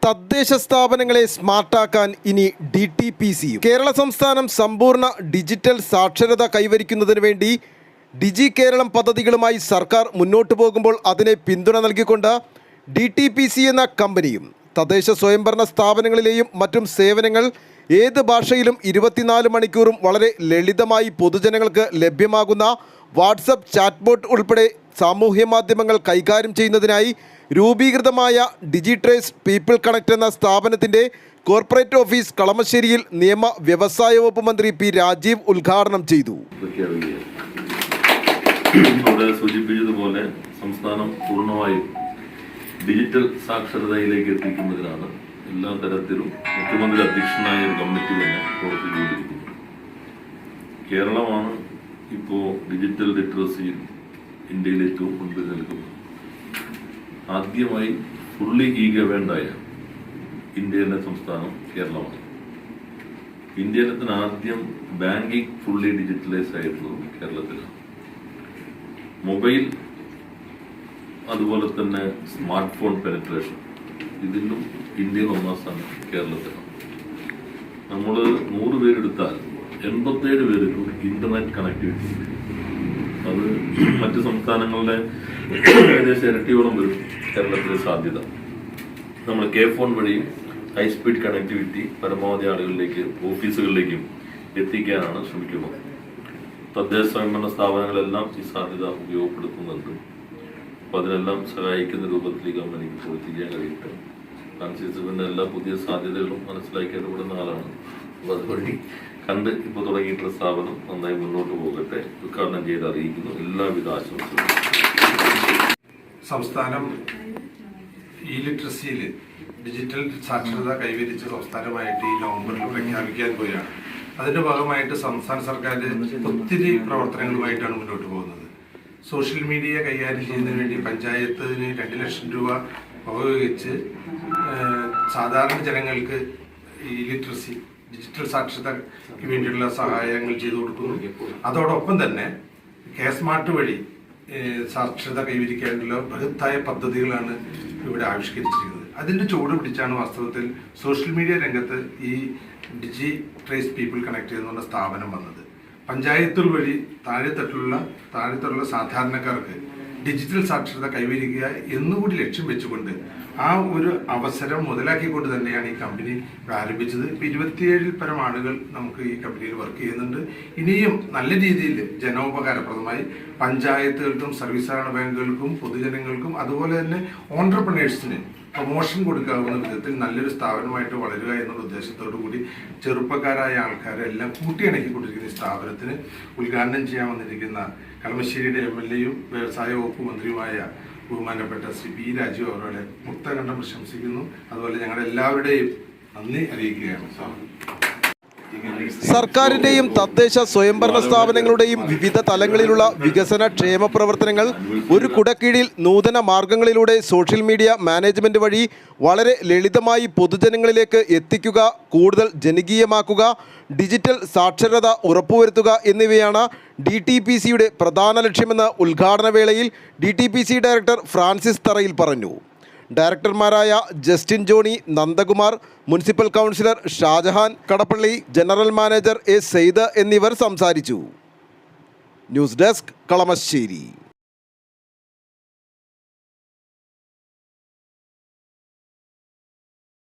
തദ്ദേശ സ്ഥാപനങ്ങളെ സ്മാർട്ടാക്കാൻ ഇനി DTPC. കേരള സംസ്ഥാനം സമ്പൂർണ്ണ ഡിജിറ്റൽ സാക്ഷരത കൈവരിക്കുന്നതിന് വേണ്ടി ഡിജി കേരളം പദ്ധതികളുമായി സർക്കാർ മുന്നോട്ട് പോകുമ്പോൾ അതിനെ പിന്തുണ നൽകിക്കൊണ്ട് DTPC എന്ന കമ്പനിയും തദ്ദേശ സ്വയംഭരണ സ്ഥാപനങ്ങളിലെയും മറ്റും സേവനങ്ങൾ ഏത് ഭാഷയിലും 24 മണിക്കൂറും വളരെ ലളിതമായി പൊതുജനങ്ങൾക്ക് ലഭ്യമാകുന്ന വാട്സപ്പ് ചാറ്റ്ബോട്ട് ഉൾപ്പെടെ സാമൂഹ്യ മാധ്യമങ്ങൾ കൈകാര്യം ചെയ്യുന്നതിനായി രൂപീകൃതമായ ഡിജിട്രേസ് പീപ്പിൾ കണക്ട് എന്ന സ്ഥാപനത്തിൻ്റെ കോർപ്പറേറ്റ് ഓഫീസ് കളമശ്ശേരിയിൽ നിയമ വ്യവസായ വകുപ്പ് മന്ത്രി പി രാജീവ് ഉദ്ഘാടനം ചെയ്തു. സൂചിപ്പിച്ചതുപോലെ സംസ്ഥാനം പൂർണ്ണമായും ഡിജിറ്റൽ സാക്ഷരതയിലേക്ക് എത്തിക്കുന്നതിനാണ് എല്ലാ തരത്തിലും മുഖ്യമന്ത്രി അധ്യക്ഷനായ ഒരു കമ്മിറ്റി തന്നെ പ്രവർത്തിച്ചുകൊണ്ടിരിക്കുന്നത്. കേരളമാണ് ഇപ്പോൾ ഡിജിറ്റൽ ലിറ്ററസിയിൽ ഇന്ത്യയിൽ ഏറ്റവും മുൻപിൽ നിൽക്കുന്നത്. ആദ്യമായി ഫുള്ളി ഗവേൺഡായ ഇന്ത്യയിലെ സംസ്ഥാനം കേരളമാണ്. ഇന്ത്യയിലെ തന്നെ ആദ്യം ബാങ്കിങ് ഫുള്ളി ഡിജിറ്റലൈസ് ആയിരുന്നത് കേരളത്തിലാണ്. മൊബൈൽ അതുപോലെ തന്നെ സ്മാർട്ട് ഫോൺ പെനിട്രേഷൻ ഇതിലും ഇന്ത്യയിൽ 1ാം സ്ഥാനം കേരളത്തിലാണ്. നമ്മൾ 100 പേരെടുത്താൽ 87 പേർക്കും ഇന്റർനെറ്റ് കണക്ടിവിറ്റി ഉണ്ട്. അത് മറ്റ് സംസ്ഥാനങ്ങളുടെ ഏകദേശം ഇരട്ടിയോളം വരും കേരളത്തിലെ സാധ്യത. നമ്മൾ K-ഫോൺ വഴിയും ഹൈസ്പീഡ് കണക്ടിവിറ്റി പരമാവധി ആളുകളിലേക്ക് ഓഫീസുകളിലേക്കും എത്തിക്കാനാണ് ശ്രമിക്കുന്നത്. തദ്ദേശ സ്വയംഭരണ സ്ഥാപനങ്ങളെല്ലാം ഈ സാധ്യത ഉപയോഗപ്പെടുത്തുന്നുണ്ട്. അപ്പോൾ അതിനെല്ലാം സഹായിക്കുന്ന രൂപത്തിൽ ഈ കമ്പനിക്ക് പ്രവർത്തിക്കാൻ കഴിയട്ടെ. ഫ്രാൻസിസിന്റെ എല്ലാ പുതിയ സാധ്യതകളും മനസ്സിലാക്കി ഇടപെടുന്ന ആളാണ്. അപ്പോൾ അതുവഴി കണ്ട് ഇപ്പോൾ തുടങ്ങിയിട്ടുള്ള സ്ഥാപനം നന്നായി മുന്നോട്ട് പോകട്ടെ. ഉദ്ഘാടനം ചെയ്ത് അറിയിക്കുന്നു. എല്ലാവിധ ആശംസകളും. സംസ്ഥാനം ലിറ്ററസിയിൽ ഡിജിറ്റൽ സാക്ഷരത കൈവരിച്ച സംസ്ഥാനമായിട്ട് ഈ നവംബറിൽ പ്രഖ്യാപിക്കാൻ പോവുകയാണ്. അതിന്റെ ഭാഗമായിട്ട് സംസ്ഥാന സർക്കാർ ഒത്തിരി പ്രവർത്തനങ്ങളുമായിട്ടാണ് മുന്നോട്ട് പോകുന്നത്. സോഷ്യൽ മീഡിയ കൈകാര്യം ചെയ്യുന്നതിന് വേണ്ടി പഞ്ചായത്തിന് 2 ലക്ഷം രൂപ ഉപയോഗിച്ച് സാധാരണ ജനങ്ങൾക്ക് ഈ ലിറ്ററസി ഡിജിറ്റൽ സാക്ഷരതയ്ക്ക് വേണ്ടിയുള്ള സഹായങ്ങൾ ചെയ്തു കൊടുക്കുന്നു. അതോടൊപ്പം തന്നെ K-സ്മാർട്ട് വഴി സാക്ഷരത കൈവരിക്കാനുള്ള ബൃഹത്തായ പദ്ധതികളാണ് ഇവിടെ ആവിഷ്കരിച്ചിരിക്കുന്നത്. അതിന്റെ ചുവട് പിടിച്ചാണ് വാസ്തവത്തിൽ സോഷ്യൽ മീഡിയ രംഗത്ത് ഈ ഡിജിട്രേസ് പീപ്പിൾ കണക്ട് എന്നുള്ള സ്ഥാപനം വന്നത്. പഞ്ചായത്തുകൾ വഴി താഴെത്തട്ടുള്ള സാധാരണക്കാർക്ക് ഡിജിറ്റൽ സാക്ഷരത കൈവരിക്കുക എന്നുകൂടി ലക്ഷ്യം വെച്ചുകൊണ്ട് ആ ഒരു അവസരം മുതലാക്കിക്കൊണ്ട് തന്നെയാണ് ഈ കമ്പനി ആരംഭിച്ചത്. ഇപ്പോൾ 27-ൽ പരം ആളുകൾ നമുക്ക് ഈ കമ്പനിയിൽ വർക്ക് ചെയ്യുന്നുണ്ട്. ഇനിയും നല്ല രീതിയിൽ ജനോപകാരപ്രദമായി പഞ്ചായത്തുകൾക്കും സർവീസ് സഹകരണ ബാങ്കുകൾക്കും പൊതുജനങ്ങൾക്കും അതുപോലെ തന്നെ ഓൺട്രപ്രണേഴ്സിന് പ്രൊമോഷൻ കൊടുക്കാവുന്ന വിധത്തിൽ നല്ലൊരു സ്ഥാപനമായിട്ട് വളരുക എന്നുള്ള ഉദ്ദേശത്തോടു കൂടി ചെറുപ്പക്കാരായ ആൾക്കാരെ എല്ലാം കൂട്ടിയിണക്കിക്കൊണ്ടിരിക്കുന്ന ഈ സ്ഥാപനത്തിന് ഉദ്ഘാടനം ചെയ്യാൻ വന്നിരിക്കുന്ന കളമശ്ശേരിയുടെ MLA-യും വ്യവസായ വകുപ്പ് മന്ത്രിയുമായ ബഹുമാനപ്പെട്ട ശ്രീ പി രാജീവ് അവരുടെ മുക്തകണ്ഠം പ്രശംസിക്കുന്നു. അതുപോലെ ഞങ്ങളുടെ എല്ലാവരുടെയും നന്ദി അറിയിക്കുകയാണ്. സർക്കാരിന്റെയും തദ്ദേശ സ്വയംഭരണ സ്ഥാപനങ്ങളുടെയും വിവിധ തലങ്ങളിലുള്ള വികസന ക്ഷേമ പ്രവർത്തനങ്ങൾ ഒരു കുടക്കീഴിൽ നൂതന മാർഗങ്ങളിലൂടെ സോഷ്യൽ മീഡിയ മാനേജ്മെന്റ് വഴി വളരെ ലളിതമായി പൊതുജനങ്ങളിലേക്ക് എത്തിക്കുക, കൂടുതൽ ജനകീയമാക്കുക, ഡിജിറ്റൽ സാക്ഷരത ഉറപ്പുവരുത്തുക എന്നിവയാണ് DTPCയുടെ പ്രധാന ലക്ഷ്യമെന്ന് ഉദ്ഘാടന വേളയിൽ DTPC ഡയറക്ടർ ഫ്രാൻസിസ് തറയിൽ പറഞ്ഞു. ഡയറക്ടർമാരായ Justin Johnny, Nandakumar, municipal councillor Shajahan Kadappally, general manager A. Syed എന്നിവർ സംസാരിച്ചു. News desk, Kalamassery.